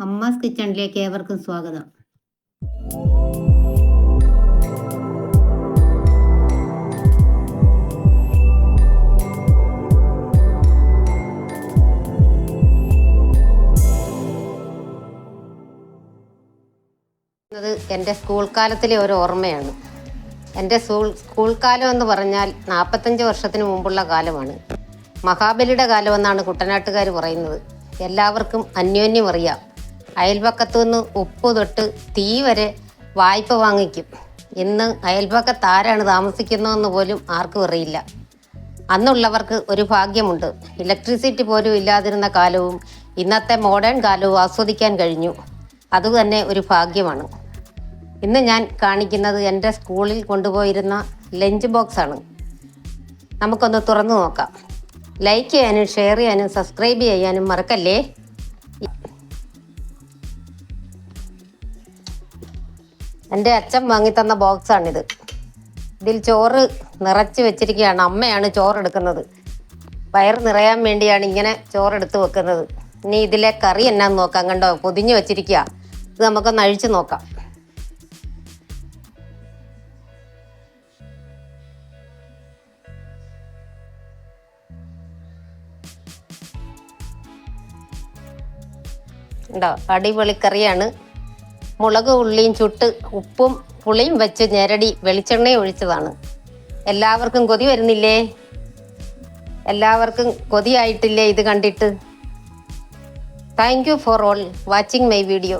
അമ്മാസ് കിച്ചണിലേക്ക് ഏവർക്കും സ്വാഗതം. എൻ്റെ സ്കൂൾ കാലത്തിലെ ഒരു ഓർമ്മയാണ്. എൻ്റെ സ്കൂൾ കാലം എന്ന് പറഞ്ഞാൽ 45 വർഷത്തിന് മുമ്പുള്ള കാലമാണ്. മഹാബലിയുടെ കാലമെന്നാണ് കുട്ടനാട്ടുകാർ പറയുന്നത്. എല്ലാവർക്കും അന്യോന്യം അറിയാം. അയൽപക്കത്തു നിന്ന് ഉപ്പ് തൊട്ട് തീ വരെ വായ്പ വാങ്ങിക്കും. ഇന്ന് അയൽപക്കത്ത് ആരാണ് താമസിക്കുന്നതെന്ന് പോലും ആർക്കും അറിയില്ല. അന്നുള്ളവർക്ക് ഒരു ഭാഗ്യമുണ്ട്. ഇലക്ട്രിസിറ്റി പോലും ഇല്ലാതിരുന്ന കാലവും ഇന്നത്തെ മോഡേൺ കാലവും ആസ്വദിക്കാൻ കഴിഞ്ഞു. അതുതന്നെ ഒരു ഭാഗ്യമാണ്. ഇന്ന് ഞാൻ കാണിക്കുന്നത് എൻ്റെ സ്കൂളിൽ കൊണ്ടുപോയിരുന്ന ലഞ്ച് ബോക്സാണ്. നമുക്കൊന്ന് തുറന്നു നോക്കാം. ലൈക്ക് ചെയ്യാനും ഷെയർ ചെയ്യാനും സബ്സ്ക്രൈബ് ചെയ്യാനും മറക്കല്ലേ. എൻ്റെ അച്ഛൻ വാങ്ങിത്തന്ന ബോക്സാണിത്. ഇതിൽ ചോറ് നിറച്ച് വെച്ചിരിക്കുകയാണ്. അമ്മയാണ് ചോറെടുക്കുന്നത്. വയറ് നിറയാൻ വേണ്ടിയാണ് ഇങ്ങനെ ചോറെടുത്ത് വെക്കുന്നത്. ഇനി ഇതിലെ കറി എന്നാന്ന് നോക്കാം. കണ്ടോ, പൊതിഞ്ഞ് വെച്ചിരിക്കുക. ഇത് നമുക്കൊന്ന് അഴിച്ചു നോക്കാം. ഉണ്ടോ, അടിപൊളി കറിയാണ്. മുളക് ഉള്ളിയും ചുട്ട് ഉപ്പും പുളിയും വെച്ച് ഞെരടി വെളിച്ചെണ്ണയും ഒഴിച്ചതാണ്. എല്ലാവർക്കും കൊതി വരുന്നില്ലേ? എല്ലാവർക്കും കൊതിയായിട്ടില്ലേ ഇത് കണ്ടിട്ട്? Thank you for all watching my video.